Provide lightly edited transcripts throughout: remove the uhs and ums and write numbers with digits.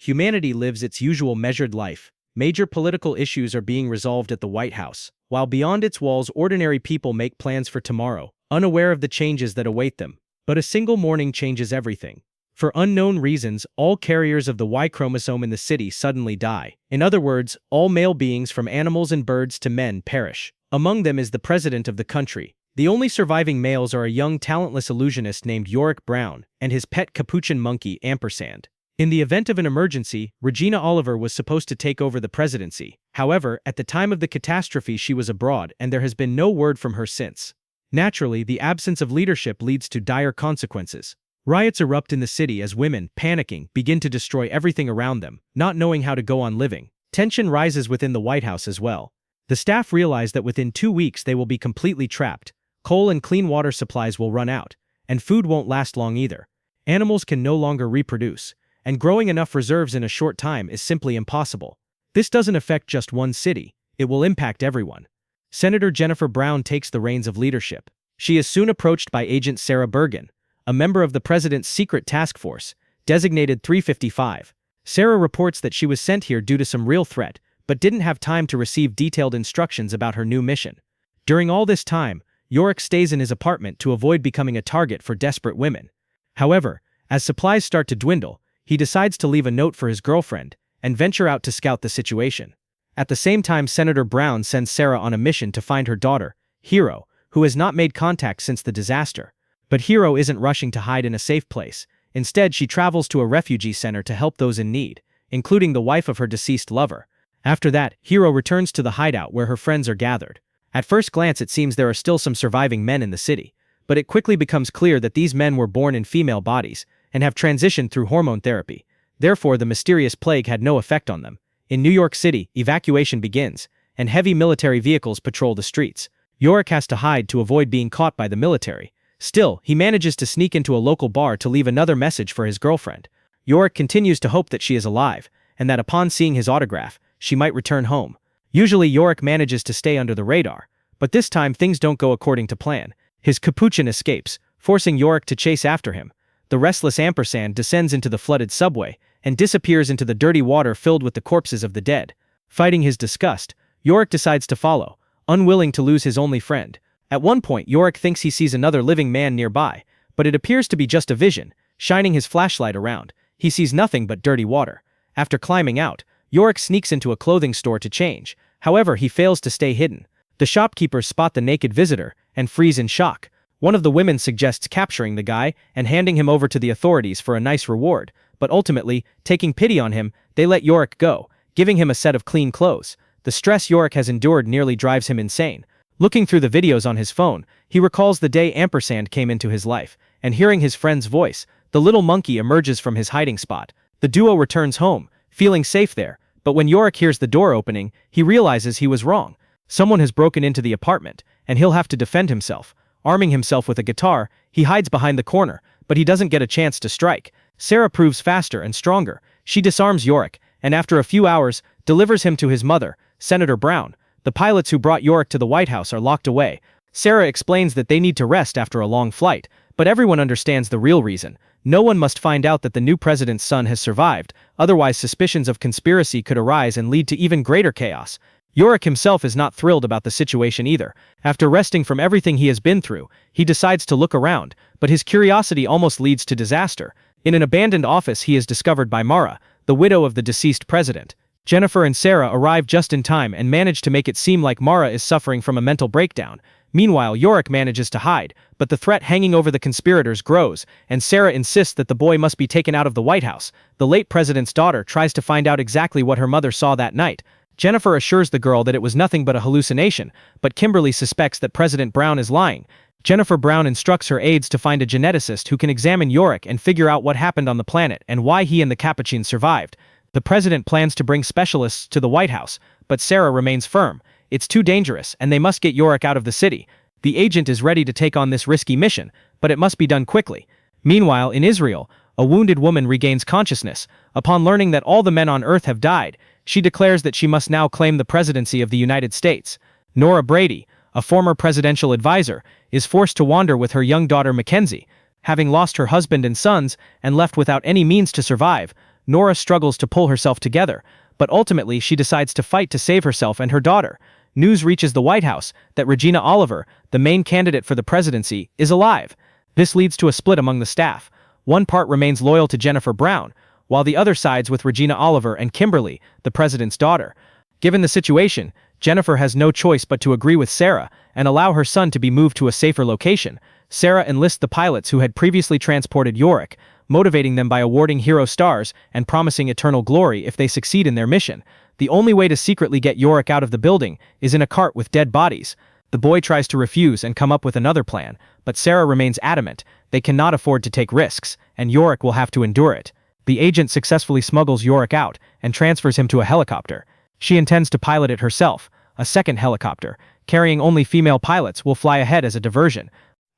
humanity lives its usual measured life. Major political issues are being resolved at the White House, while beyond its walls ordinary people make plans for tomorrow, unaware of the changes that await them. But a single morning changes everything. For unknown reasons, all carriers of the Y chromosome in the city suddenly die. In other words, all male beings from animals and birds to men perish. Among them is the president of the country. The only surviving males are a young talentless illusionist named Yorick Brown and his pet capuchin monkey, Ampersand. In the event of an emergency, Regina Oliver was supposed to take over the presidency. However, at the time of the catastrophe she was abroad and there has been no word from her since. Naturally, the absence of leadership leads to dire consequences. Riots erupt in the city as women, panicking, begin to destroy everything around them, not knowing how to go on living. Tension rises within the White House as well. The staff realize that within 2 weeks they will be completely trapped. Coal and clean water supplies will run out, and food won't last long either. Animals can no longer reproduce, and growing enough reserves in a short time is simply impossible. This doesn't affect just one city, it will impact everyone. Senator Jennifer Brown takes the reins of leadership. She is soon approached by Agent Sarah Bergen, a member of the president's secret task force, designated 355. Sarah reports that she was sent here due to some real threat, but didn't have time to receive detailed instructions about her new mission. During all this time, Yorick stays in his apartment to avoid becoming a target for desperate women. However, as supplies start to dwindle, he decides to leave a note for his girlfriend and venture out to scout the situation. At the same time, Senator Brown sends Sarah on a mission to find her daughter, Hero, who has not made contact since the disaster. But Hero isn't rushing to hide in a safe place. Instead, she travels to a refugee center to help those in need, including the wife of her deceased lover. After that, Hero returns to the hideout where her friends are gathered. At first glance it seems there are still some surviving men in the city, but it quickly becomes clear that these men were born in female bodies and have transitioned through hormone therapy. Therefore, the mysterious plague had no effect on them. In New York City, evacuation begins, and heavy military vehicles patrol the streets. Yorick has to hide to avoid being caught by the military. Still, he manages to sneak into a local bar to leave another message for his girlfriend. Yorick continues to hope that she is alive, and that upon seeing his autograph, she might return home. Usually Yorick manages to stay under the radar, but this time things don't go according to plan. His capuchin escapes, forcing Yorick to chase after him. The restless Ampersand descends into the flooded subway and disappears into the dirty water filled with the corpses of the dead. Fighting his disgust, Yorick decides to follow, unwilling to lose his only friend. At one point, Yorick thinks he sees another living man nearby, but it appears to be just a vision. Shining his flashlight around, he sees nothing but dirty water. After climbing out, Yorick sneaks into a clothing store to change. However, he fails to stay hidden. The shopkeepers spot the naked visitor and freeze in shock. One of the women suggests capturing the guy and handing him over to the authorities for a nice reward, but ultimately, taking pity on him, they let Yorick go, giving him a set of clean clothes. The stress Yorick has endured nearly drives him insane. Looking through the videos on his phone, he recalls the day Ampersand came into his life, and hearing his friend's voice, the little monkey emerges from his hiding spot. The duo returns home, feeling safe there, but when Yorick hears the door opening, he realizes he was wrong. Someone has broken into the apartment, and he'll have to defend himself. Arming himself with a guitar, he hides behind the corner, but he doesn't get a chance to strike. Sarah proves faster and stronger. She disarms Yorick, and after a few hours, delivers him to his mother, Senator Brown. The pilots who brought Yorick to the White House are locked away. Sarah explains that they need to rest after a long flight, but everyone understands the real reason. No one must find out that the new president's son has survived, otherwise suspicions of conspiracy could arise and lead to even greater chaos. Yorick himself is not thrilled about the situation either. After resting from everything he has been through, he decides to look around, but his curiosity almost leads to disaster. In an abandoned office he is discovered by Mara, the widow of the deceased president. Jennifer and Sarah arrive just in time and manage to make it seem like Mara is suffering from a mental breakdown. Meanwhile, Yorick manages to hide, but the threat hanging over the conspirators grows, and Sarah insists that the boy must be taken out of the White House. The late president's daughter tries to find out exactly what her mother saw that night. Jennifer assures the girl that it was nothing but a hallucination, but Kimberly suspects that President Brown is lying. Jennifer Brown instructs her aides to find a geneticist who can examine Yorick and figure out what happened on the planet and why he and the Capuchins survived. The president plans to bring specialists to the White House, but Sarah remains firm. It's too dangerous, and they must get Yorick out of the city. The agent is ready to take on this risky mission, but it must be done quickly. Meanwhile, in Israel, a wounded woman regains consciousness. Upon learning that all the men on Earth have died, she declares that she must now claim the presidency of the United States. Nora Brady, a former presidential advisor, is forced to wander with her young daughter Mackenzie. Having lost her husband and sons and left without any means to survive, Nora struggles to pull herself together, but ultimately she decides to fight to save herself and her daughter. News reaches the White House that Regina Oliver, the main candidate for the presidency, is alive. This leads to a split among the staff. One part remains loyal to Jennifer Brown, while the other sides with Regina Oliver and Kimberly, the president's daughter. Given the situation, Jennifer has no choice but to agree with Sarah and allow her son to be moved to a safer location. Sarah enlists the pilots who had previously transported Yorick, motivating them by awarding hero stars and promising eternal glory if they succeed in their mission. The only way to secretly get Yorick out of the building is in a cart with dead bodies. The boy tries to refuse and come up with another plan, but Sarah remains adamant. They cannot afford to take risks, and Yorick will have to endure it. The agent successfully smuggles Yorick out and transfers him to a helicopter. She intends to pilot it herself. A second helicopter, carrying only female pilots, will fly ahead as a diversion.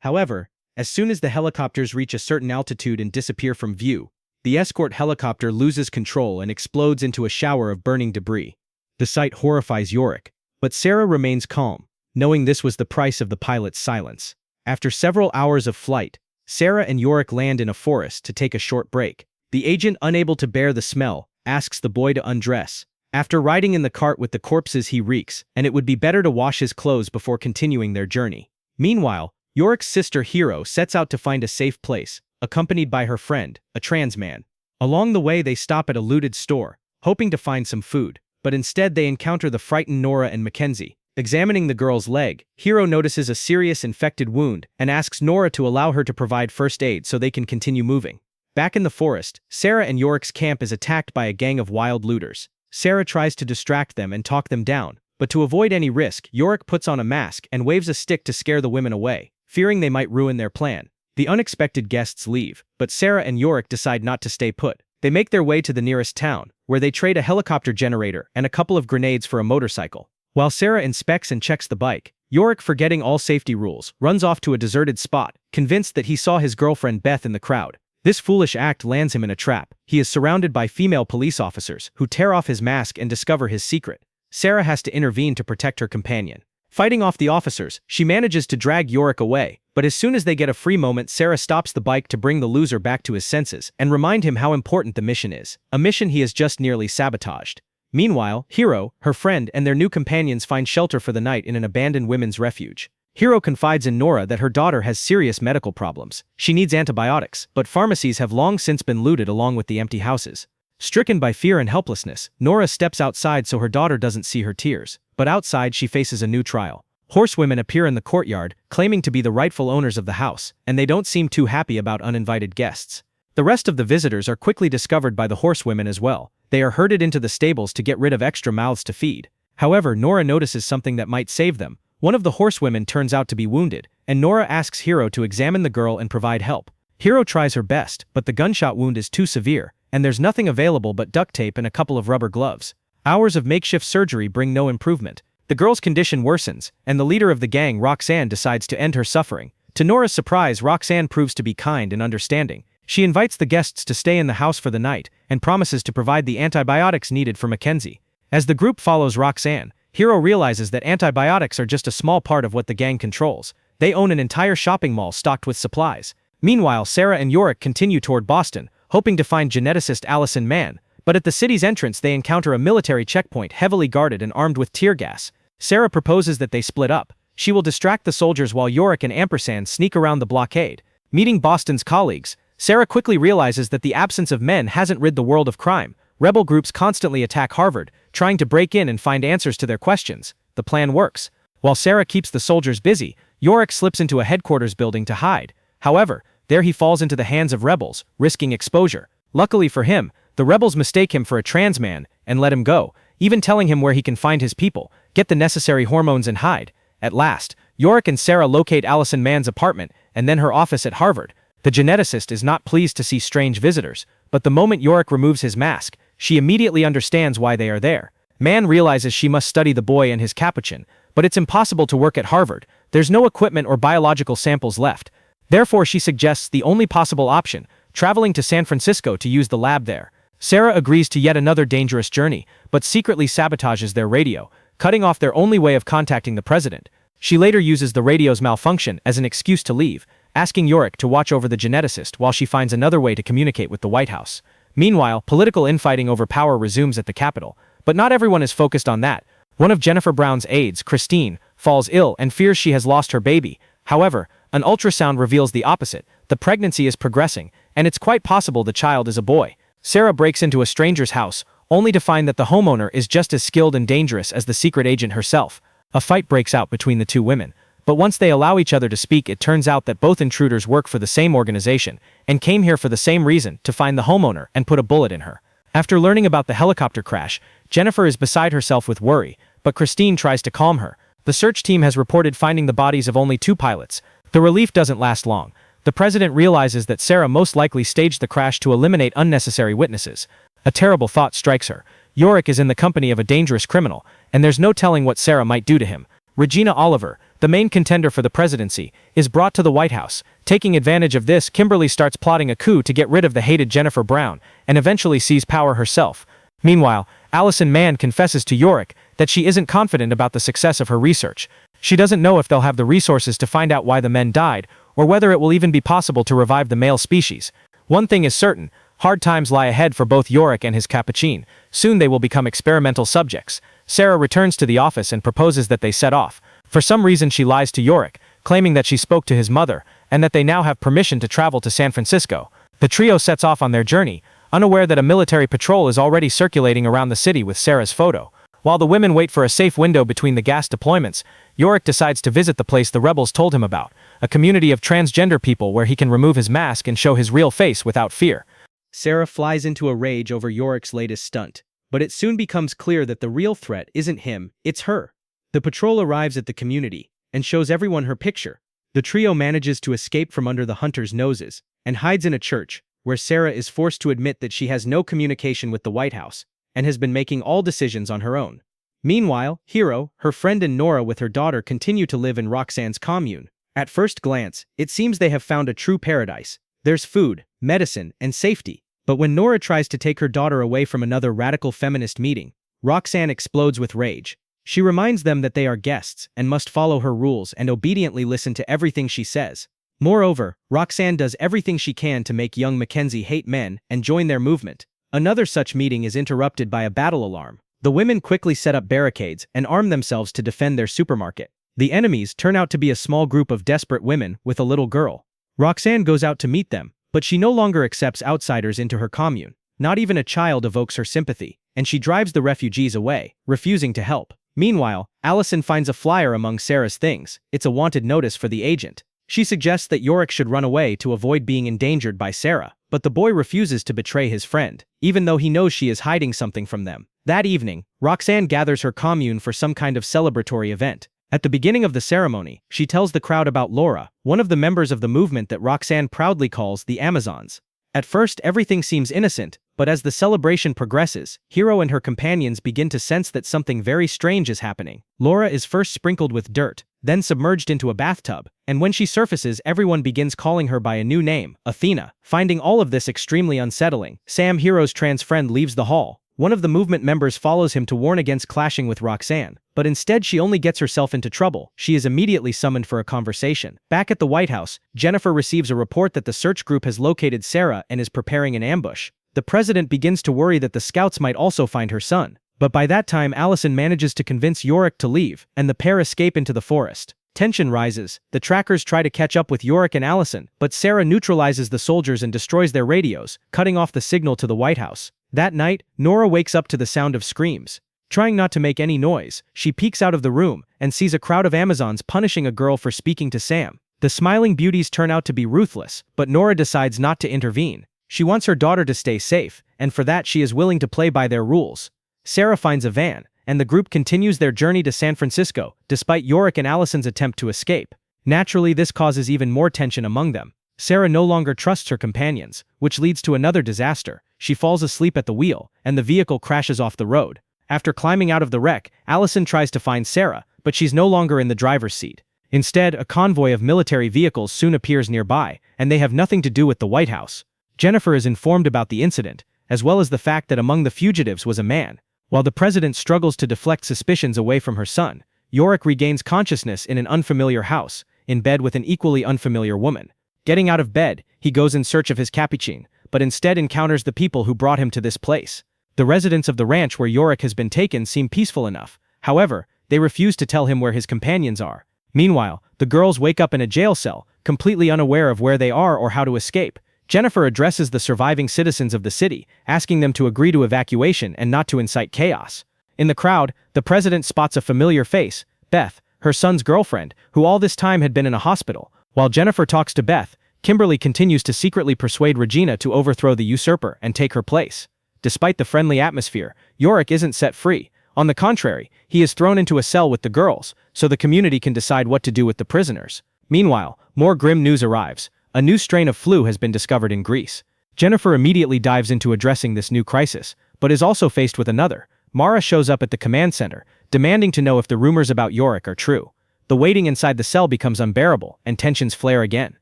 However, as soon as the helicopters reach a certain altitude and disappear from view, the escort helicopter loses control and explodes into a shower of burning debris. The sight horrifies Yorick, but Sarah remains calm, knowing this was the price of the pilot's silence. After several hours of flight, Sarah and Yorick land in a forest to take a short break. The agent, unable to bear the smell, asks the boy to undress. After riding in the cart with the corpses, he reeks, and it would be better to wash his clothes before continuing their journey. Meanwhile, Yorick's sister Hero sets out to find a safe place, accompanied by her friend, a trans man. Along the way they stop at a looted store, hoping to find some food, but instead they encounter the frightened Nora and Mackenzie. Examining the girl's leg, Hero notices a serious infected wound and asks Nora to allow her to provide first aid so they can continue moving. Back in the forest, Sarah and Yorick's camp is attacked by a gang of wild looters. Sarah tries to distract them and talk them down, but to avoid any risk, Yorick puts on a mask and waves a stick to scare the women away, fearing they might ruin their plan. The unexpected guests leave, but Sarah and Yorick decide not to stay put. They make their way to the nearest town, where they trade a helicopter generator and a couple of grenades for a motorcycle. While Sarah inspects and checks the bike, Yorick, forgetting all safety rules, runs off to a deserted spot, convinced that he saw his girlfriend Beth in the crowd. This foolish act lands him in a trap. He is surrounded by female police officers who tear off his mask and discover his secret. Sarah has to intervene to protect her companion. Fighting off the officers, she manages to drag Yorick away, but as soon as they get a free moment, Sarah stops the bike to bring the loser back to his senses and remind him how important the mission is, a mission he has just nearly sabotaged. Meanwhile, Hero, her friend, and their new companions find shelter for the night in an abandoned women's refuge. Hero confides in Nora that her daughter has serious medical problems. She needs antibiotics, but pharmacies have long since been looted along with the empty houses. Stricken by fear and helplessness, Nora steps outside so her daughter doesn't see her tears. But outside she faces a new trial. Horsewomen appear in the courtyard, claiming to be the rightful owners of the house, and they don't seem too happy about uninvited guests. The rest of the visitors are quickly discovered by the horsewomen as well. They are herded into the stables to get rid of extra mouths to feed. However, Nora notices something that might save them. One of the horsewomen turns out to be wounded, and Nora asks Hero to examine the girl and provide help. Hero tries her best, but the gunshot wound is too severe, and there's nothing available but duct tape and a couple of rubber gloves. Hours of makeshift surgery bring no improvement. The girl's condition worsens, and the leader of the gang, Roxanne, decides to end her suffering. To Nora's surprise, Roxanne proves to be kind and understanding. She invites the guests to stay in the house for the night, and promises to provide the antibiotics needed for Mackenzie. As the group follows Roxanne, Hero realizes that antibiotics are just a small part of what the gang controls. They own an entire shopping mall stocked with supplies. Meanwhile, Sarah and Yorick continue toward Boston, hoping to find geneticist Allison Mann, but at the city's entrance they encounter a military checkpoint heavily guarded and armed with tear gas. Sarah proposes that they split up. She will distract the soldiers while Yorick and Ampersand sneak around the blockade. Meeting Boston's colleagues, Sarah quickly realizes that the absence of men hasn't rid the world of crime. Rebel groups constantly attack Harvard, trying to break in and find answers to their questions. The plan works. While Sarah keeps the soldiers busy, Yorick slips into a headquarters building to hide. However, there he falls into the hands of rebels, risking exposure. Luckily for him, the rebels mistake him for a trans man and let him go, even telling him where he can find his people, get the necessary hormones and hide. At last, Yorick and Sarah locate Allison Mann's apartment and then her office at Harvard. The geneticist is not pleased to see strange visitors, but the moment Yorick removes his mask, she immediately understands why they are there. Mann realizes she must study the boy and his capuchin, but it's impossible to work at Harvard. There's no equipment or biological samples left. Therefore, she suggests the only possible option, traveling to San Francisco to use the lab there. Sarah agrees to yet another dangerous journey, but secretly sabotages their radio, cutting off their only way of contacting the president. She later uses the radio's malfunction as an excuse to leave, asking Yorick to watch over the geneticist while she finds another way to communicate with the White House. Meanwhile, political infighting over power resumes at the Capitol. But not everyone is focused on that. One of Jennifer Brown's aides, Christine, falls ill and fears she has lost her baby. However, an ultrasound reveals the opposite. The pregnancy is progressing, and it's quite possible the child is a boy. Sarah breaks into a stranger's house, only to find that the homeowner is just as skilled and dangerous as the secret agent herself. A fight breaks out between the two women. But once they allow each other to speak, it turns out that both intruders work for the same organization and came here for the same reason, to find the homeowner and put a bullet in her. After learning about the helicopter crash, Jennifer is beside herself with worry, but Christine tries to calm her. The search team has reported finding the bodies of only 2 pilots. The relief doesn't last long. The president realizes that Sarah most likely staged the crash to eliminate unnecessary witnesses. A terrible thought strikes her. Yorick is in the company of a dangerous criminal, and there's no telling what Sarah might do to him. Regina Oliver, the main contender for the presidency, is brought to the White House. Taking advantage of this, Kimberly starts plotting a coup to get rid of the hated Jennifer Brown, and eventually seize power herself. Meanwhile, Allison Mann confesses to Yorick that she isn't confident about the success of her research. She doesn't know if they'll have the resources to find out why the men died, or whether it will even be possible to revive the male species. One thing is certain: hard times lie ahead for both Yorick and his Capuchin. Soon they will become experimental subjects. Sarah returns to the office and proposes that they set off. For some reason she lies to Yorick, claiming that she spoke to his mother, and that they now have permission to travel to San Francisco. The trio sets off on their journey, unaware that a military patrol is already circulating around the city with Sarah's photo. While the women wait for a safe window between the gas deployments, Yorick decides to visit the place the rebels told him about, a community of transgender people where he can remove his mask and show his real face without fear. Sarah flies into a rage over Yorick's latest stunt, but it soon becomes clear that the real threat isn't him, it's her. The patrol arrives at the community and shows everyone her picture. The trio manages to escape from under the hunters' noses and hides in a church, where Sarah is forced to admit that she has no communication with the White House and has been making all decisions on her own. Meanwhile, Hero, her friend, and Nora with her daughter continue to live in Roxanne's commune. At first glance, it seems they have found a true paradise. There's food, medicine, and safety. But when Nora tries to take her daughter away from another radical feminist meeting, Roxanne explodes with rage. She reminds them that they are guests and must follow her rules and obediently listen to everything she says. Moreover, Roxanne does everything she can to make young Mackenzie hate men and join their movement. Another such meeting is interrupted by a battle alarm. The women quickly set up barricades and arm themselves to defend their supermarket. The enemies turn out to be a small group of desperate women with a little girl. Roxanne goes out to meet them, but she no longer accepts outsiders into her commune. Not even a child evokes her sympathy, and she drives the refugees away, refusing to help. Meanwhile, Allison finds a flyer among Sarah's things. It's a wanted notice for the agent. She suggests that Yorick should run away to avoid being endangered by Sarah, but the boy refuses to betray his friend, even though he knows she is hiding something from them. That evening, Roxanne gathers her commune for some kind of celebratory event. At the beginning of the ceremony, she tells the crowd about Laura, one of the members of the movement that Roxanne proudly calls the Amazons. At first, everything seems innocent, but as the celebration progresses, Hero and her companions begin to sense that something very strange is happening. Laura is first sprinkled with dirt, then submerged into a bathtub, and when she surfaces, everyone begins calling her by a new name, Athena. Finding all of this extremely unsettling, Sam, Hero's trans friend, leaves the hall. One of the movement members follows him to warn against clashing with Roxanne, but instead she only gets herself into trouble. She is immediately summoned for a conversation. Back at the White House, Jennifer receives a report that the search group has located Sarah and is preparing an ambush. The president begins to worry that the scouts might also find her son. But by that time, Allison manages to convince Yorick to leave, and the pair escape into the forest. Tension rises. The trackers try to catch up with Yorick and Allison, but Sarah neutralizes the soldiers and destroys their radios, cutting off the signal to the White House. That night, Nora wakes up to the sound of screams. Trying not to make any noise, she peeks out of the room and sees a crowd of Amazons punishing a girl for speaking to Sam. The smiling beauties turn out to be ruthless, but Nora decides not to intervene. She wants her daughter to stay safe, and for that she is willing to play by their rules. Sarah finds a van, and the group continues their journey to San Francisco, despite Yorick and Allison's attempt to escape. Naturally, this causes even more tension among them. Sarah no longer trusts her companions, which leads to another disaster. She falls asleep at the wheel, and the vehicle crashes off the road. After climbing out of the wreck, Allison tries to find Sarah, but she's no longer in the driver's seat. Instead, a convoy of military vehicles soon appears nearby, and they have nothing to do with the White House. Jennifer is informed about the incident, as well as the fact that among the fugitives was a man. While the president struggles to deflect suspicions away from her son, Yorick regains consciousness in an unfamiliar house, in bed with an equally unfamiliar woman. Getting out of bed, he goes in search of his Capuchin, but instead encounters the people who brought him to this place. The residents of the ranch where Yorick has been taken seem peaceful enough. However, they refuse to tell him where his companions are. Meanwhile, the girls wake up in a jail cell, completely unaware of where they are or how to escape. Jennifer addresses the surviving citizens of the city, asking them to agree to evacuation and not to incite chaos. In the crowd, the president spots a familiar face, Beth, her son's girlfriend, who all this time had been in a hospital. While Jennifer talks to Beth, Kimberly continues to secretly persuade Regina to overthrow the usurper and take her place. Despite the friendly atmosphere, Yorick isn't set free. On the contrary, he is thrown into a cell with the girls, so the community can decide what to do with the prisoners. Meanwhile, more grim news arrives. A new strain of flu has been discovered in Greece. Jennifer immediately dives into addressing this new crisis, but is also faced with another. Mara shows up at the command center, demanding to know if the rumors about Yorick are true. The waiting inside the cell becomes unbearable, and tensions flare again.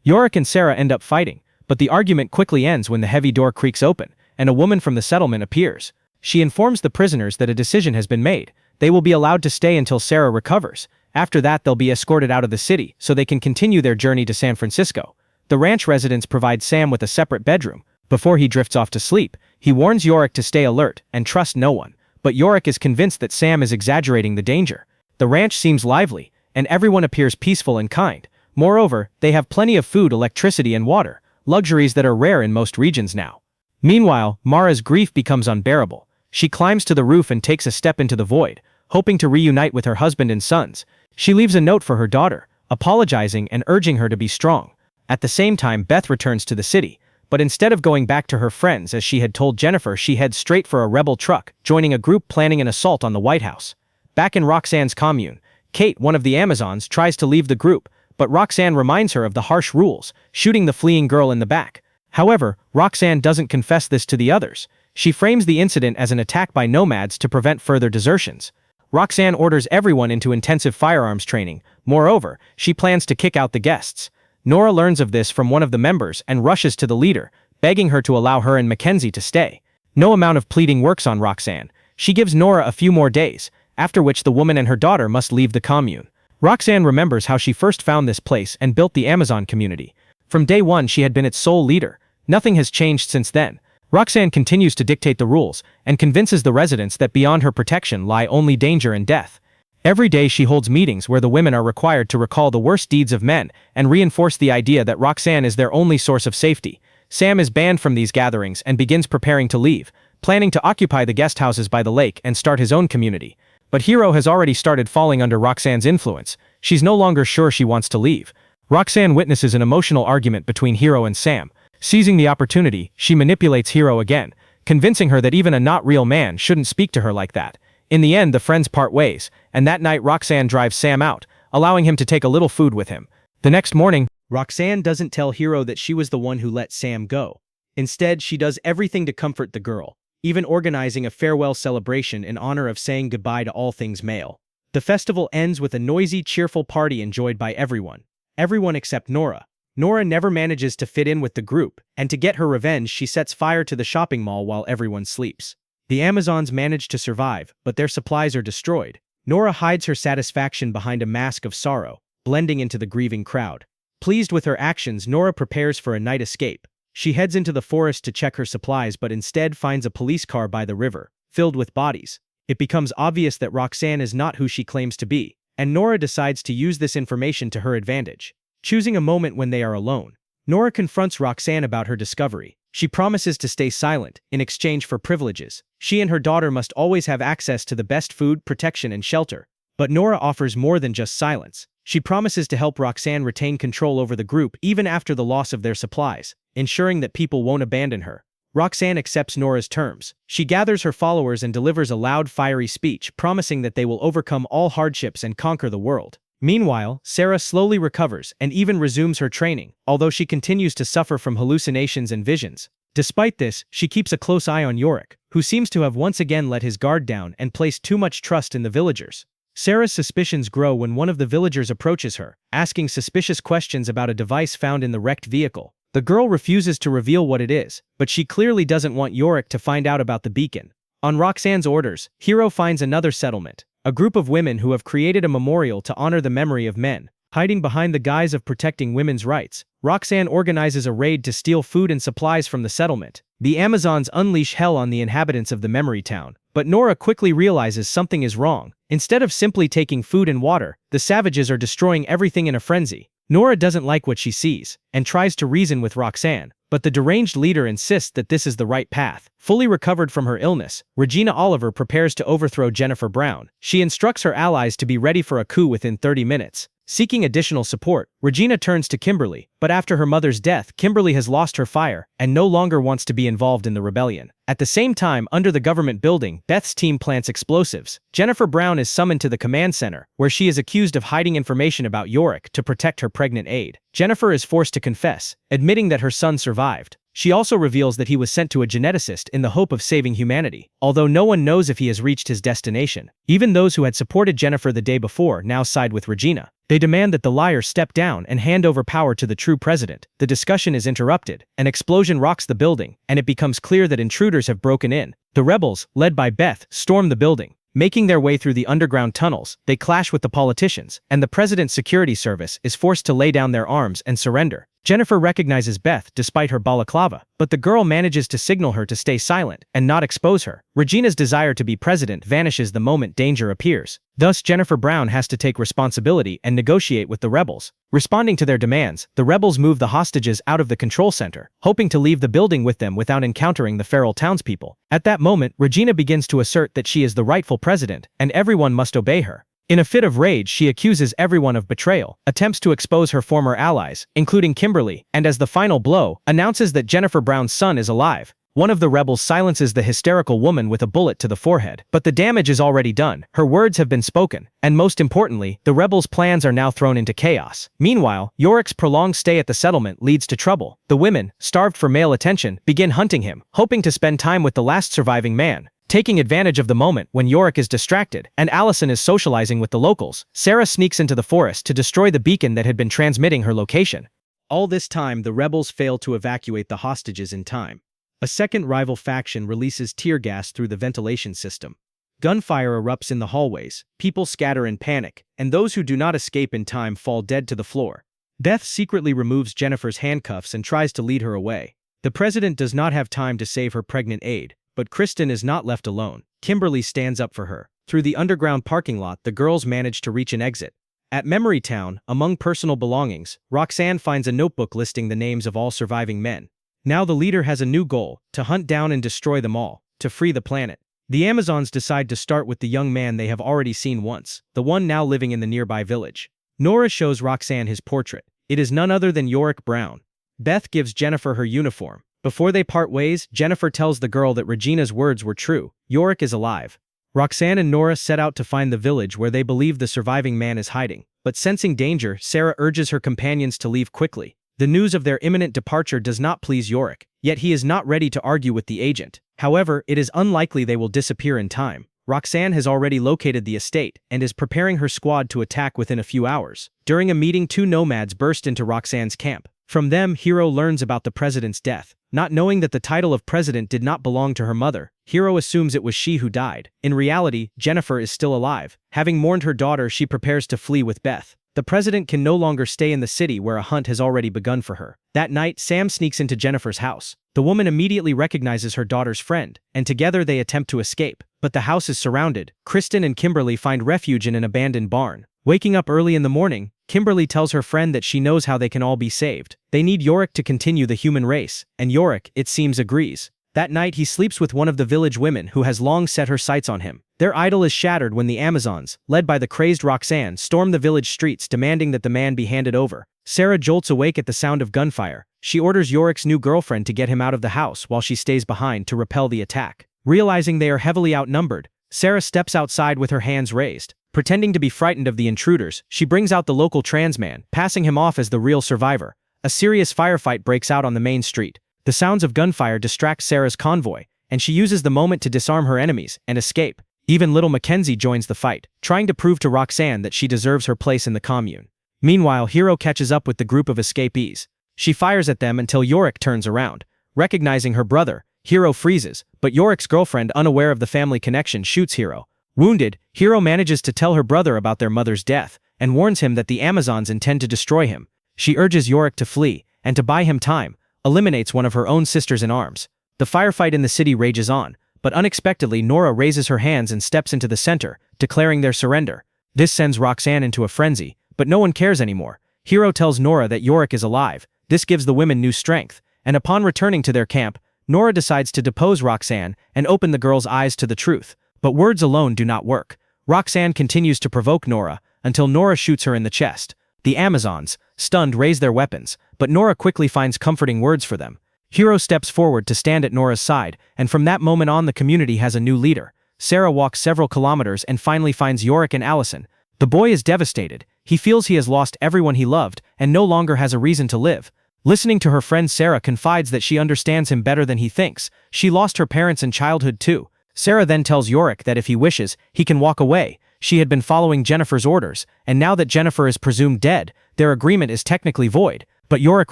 Yorick and Sarah end up fighting, but the argument quickly ends when the heavy door creaks open, and a woman from the settlement appears. She informs the prisoners that a decision has been made. They will be allowed to stay until Sarah recovers. After that, they'll be escorted out of the city so they can continue their journey to San Francisco. The ranch residents provide Sam with a separate bedroom. Before he drifts off to sleep, he warns Yorick to stay alert and trust no one. But Yorick is convinced that Sam is exaggerating the danger. The ranch seems lively, and everyone appears peaceful and kind. Moreover, they have plenty of food, electricity, and water, luxuries that are rare in most regions now. Meanwhile, Mara's grief becomes unbearable. She climbs to the roof and takes a step into the void, hoping to reunite with her husband and sons. She leaves a note for her daughter, apologizing and urging her to be strong. At the same time, Beth returns to the city, but instead of going back to her friends as she had told Jennifer, she heads straight for a rebel truck, joining a group planning an assault on the White House. Back in Roxanne's commune, Kate, one of the Amazons, tries to leave the group, but Roxanne reminds her of the harsh rules, shooting the fleeing girl in the back. However, Roxanne doesn't confess this to the others. She frames the incident as an attack by nomads to prevent further desertions. Roxanne orders everyone into intensive firearms training. Moreover, she plans to kick out the guests. Nora learns of this from one of the members and rushes to the leader, begging her to allow her and Mackenzie to stay. No amount of pleading works on Roxanne. She gives Nora a few more days, after which the woman and her daughter must leave the commune. Roxanne remembers how she first found this place and built the Amazon community. From day one, she had been its sole leader. Nothing has changed since then. Roxanne continues to dictate the rules and convinces the residents that beyond her protection lie only danger and death. Every day she holds meetings where the women are required to recall the worst deeds of men and reinforce the idea that Roxanne is their only source of safety. Sam is banned from these gatherings and begins preparing to leave, planning to occupy the guest houses by the lake and start his own community. But Hero has already started falling under Roxanne's influence. She's no longer sure she wants to leave. Roxanne witnesses an emotional argument between Hero and Sam. Seizing the opportunity, she manipulates Hero again, convincing her that even a not real man shouldn't speak to her like that. In the end, the friends part ways, and that night Roxanne drives Sam out, allowing him to take a little food with him. The next morning, Roxanne doesn't tell Hero that she was the one who let Sam go. Instead, she does everything to comfort the girl, even organizing a farewell celebration in honor of saying goodbye to all things male. The festival ends with a noisy, cheerful party enjoyed by everyone. Everyone except Nora. Nora never manages to fit in with the group, and to get her revenge, she sets fire to the shopping mall while everyone sleeps. The Amazons manage to survive, but their supplies are destroyed. Nora hides her satisfaction behind a mask of sorrow, blending into the grieving crowd. Pleased with her actions, Nora prepares for a night escape. She heads into the forest to check her supplies but instead finds a police car by the river, filled with bodies. It becomes obvious that Roxanne is not who she claims to be, and Nora decides to use this information to her advantage. Choosing a moment when they are alone, Nora confronts Roxanne about her discovery. She promises to stay silent, in exchange for privileges. She and her daughter must always have access to the best food, protection, and shelter. But Nora offers more than just silence. She promises to help Roxanne retain control over the group even after the loss of their supplies, ensuring that people won't abandon her. Roxanne accepts Nora's terms. She gathers her followers and delivers a loud, fiery speech, promising that they will overcome all hardships and conquer the world. Meanwhile, Sarah slowly recovers and even resumes her training, although she continues to suffer from hallucinations and visions. Despite this, she keeps a close eye on Yorick, who seems to have once again let his guard down and placed too much trust in the villagers. Sarah's suspicions grow when one of the villagers approaches her, asking suspicious questions about a device found in the wrecked vehicle. The girl refuses to reveal what it is, but she clearly doesn't want Yorick to find out about the beacon. On Roxanne's orders, Hero finds another settlement, a group of women who have created a memorial to honor the memory of men. Hiding behind the guise of protecting women's rights, Roxanne organizes a raid to steal food and supplies from the settlement. The Amazons unleash hell on the inhabitants of the memory town, but Nora quickly realizes something is wrong. Instead of simply taking food and water, the savages are destroying everything in a frenzy. Nora doesn't like what she sees, and tries to reason with Roxanne, but the deranged leader insists that this is the right path. Fully recovered from her illness, Regina Oliver prepares to overthrow Jennifer Brown. She instructs her allies to be ready for a coup within 30 minutes. Seeking additional support, Regina turns to Kimberly, but after her mother's death, Kimberly has lost her fire and no longer wants to be involved in the rebellion. At the same time, under the government building, Beth's team plants explosives. Jennifer Brown is summoned to the command center, where she is accused of hiding information about Yorick to protect her pregnant aide. Jennifer is forced to confess, admitting that her son survived. She also reveals that he was sent to a geneticist in the hope of saving humanity, although no one knows if he has reached his destination. Even those who had supported Jennifer the day before now side with Regina. They demand that the liar step down and hand over power to the true president. The discussion is interrupted. An explosion rocks the building, and it becomes clear that intruders have broken in. The rebels, led by Beth, storm the building. Making their way through the underground tunnels, they clash with the politicians, and the president's security service is forced to lay down their arms and surrender. Jennifer recognizes Beth despite her balaclava, but the girl manages to signal her to stay silent and not expose her. Regina's desire to be president vanishes the moment danger appears. Thus, Jennifer Brown has to take responsibility and negotiate with the rebels. Responding to their demands, the rebels move the hostages out of the control center, hoping to leave the building with them without encountering the feral townspeople. At that moment, Regina begins to assert that she is the rightful president, and everyone must obey her. In a fit of rage, she accuses everyone of betrayal, attempts to expose her former allies, including Kimberly, and as the final blow, announces that Jennifer Brown's son is alive. One of the rebels silences the hysterical woman with a bullet to the forehead. But the damage is already done. Her words have been spoken. And most importantly, the rebels' plans are now thrown into chaos. Meanwhile, Yorick's prolonged stay at the settlement leads to trouble. The women, starved for male attention, begin hunting him, hoping to spend time with the last surviving man. Taking advantage of the moment when Yorick is distracted and Allison is socializing with the locals, Sarah sneaks into the forest to destroy the beacon that had been transmitting her location. All this time, the rebels fail to evacuate the hostages in time. A second rival faction releases tear gas through the ventilation system. Gunfire erupts in the hallways, people scatter in panic, and those who do not escape in time fall dead to the floor. Beth secretly removes Jennifer's handcuffs and tries to lead her away. The president does not have time to save her pregnant aide, but Kristen is not left alone. Kimberly stands up for her. Through the underground parking lot, the girls manage to reach an exit. At Memory Town, among personal belongings, Roxanne finds a notebook listing the names of all surviving men. Now the leader has a new goal, to hunt down and destroy them all, to free the planet. The Amazons decide to start with the young man they have already seen once, the one now living in the nearby village. Nora shows Roxanne his portrait. It is none other than Yorick Brown. Beth gives Jennifer her uniform. Before they part ways, Jennifer tells the girl that Regina's words were true. Yorick is alive. Roxanne and Nora set out to find the village where they believe the surviving man is hiding. But sensing danger, Sarah urges her companions to leave quickly. The news of their imminent departure does not please Yorick, yet he is not ready to argue with the agent. However, it is unlikely they will disappear in time. Roxanne has already located the estate and is preparing her squad to attack within a few hours. During a meeting, two nomads burst into Roxanne's camp. From them, Hero learns about the president's death. Not knowing that the title of president did not belong to her mother, Hero assumes it was she who died. In reality, Jennifer is still alive. Having mourned her daughter, she prepares to flee with Beth. The president can no longer stay in the city where a hunt has already begun for her. That night, Sam sneaks into Jennifer's house. The woman immediately recognizes her daughter's friend, and together they attempt to escape. But the house is surrounded. Kristen and Kimberly find refuge in an abandoned barn. Waking up early in the morning, Kimberly tells her friend that she knows how they can all be saved. They need Yorick to continue the human race, and Yorick, it seems, agrees. That night, he sleeps with one of the village women who has long set her sights on him. Their idol is shattered when the Amazons, led by the crazed Roxanne, storm the village streets demanding that the man be handed over. Sarah jolts awake at the sound of gunfire. She orders Yorick's new girlfriend to get him out of the house while she stays behind to repel the attack. Realizing they are heavily outnumbered, Sarah steps outside with her hands raised. Pretending to be frightened of the intruders, she brings out the local trans man, passing him off as the real survivor. A serious firefight breaks out on the main street. The sounds of gunfire distract Sarah's convoy, and she uses the moment to disarm her enemies and escape. Even little Mackenzie joins the fight, trying to prove to Roxanne that she deserves her place in the commune. Meanwhile, Hero catches up with the group of escapees. She fires at them until Yorick turns around. Recognizing her brother, Hero freezes, but Yorick's girlfriend, unaware of the family connection, shoots Hero. Wounded, Hero manages to tell her brother about their mother's death, and warns him that the Amazons intend to destroy him. She urges Yorick to flee, and to buy him time, eliminates one of her own sisters in arms. The firefight in the city rages on, but unexpectedly Nora raises her hands and steps into the center, declaring their surrender. This sends Roxanne into a frenzy, but no one cares anymore. Hero tells Nora that Yorick is alive. This gives the women new strength, and upon returning to their camp, Nora decides to depose Roxanne and open the girl's eyes to the truth. But words alone do not work. Roxanne continues to provoke Nora, until Nora shoots her in the chest. The Amazons, stunned, raise their weapons, but Nora quickly finds comforting words for them. Hero steps forward to stand at Nora's side, and from that moment on the community has a new leader. Sarah walks several kilometers and finally finds Yorick and Allison. The boy is devastated. He feels he has lost everyone he loved and no longer has a reason to live. Listening to her friend, Sarah confides that she understands him better than he thinks. She lost her parents in childhood too. Sarah then tells Yorick that if he wishes, he can walk away. She had been following Jennifer's orders, and now that Jennifer is presumed dead, their agreement is technically void. But Yorick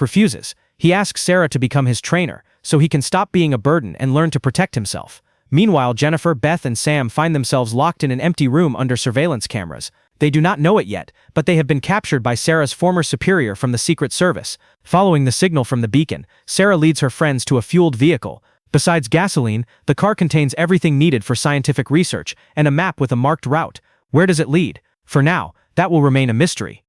refuses. He asks Sarah to become his trainer, so he can stop being a burden and learn to protect himself. Meanwhile, Jennifer, Beth, and Sam find themselves locked in an empty room under surveillance cameras. They do not know it yet, but they have been captured by Sarah's former superior from the Secret Service. Following the signal from the beacon, Sarah leads her friends to a fueled vehicle. Besides gasoline, the car contains everything needed for scientific research and a map with a marked route. Where does it lead? For now, that will remain a mystery.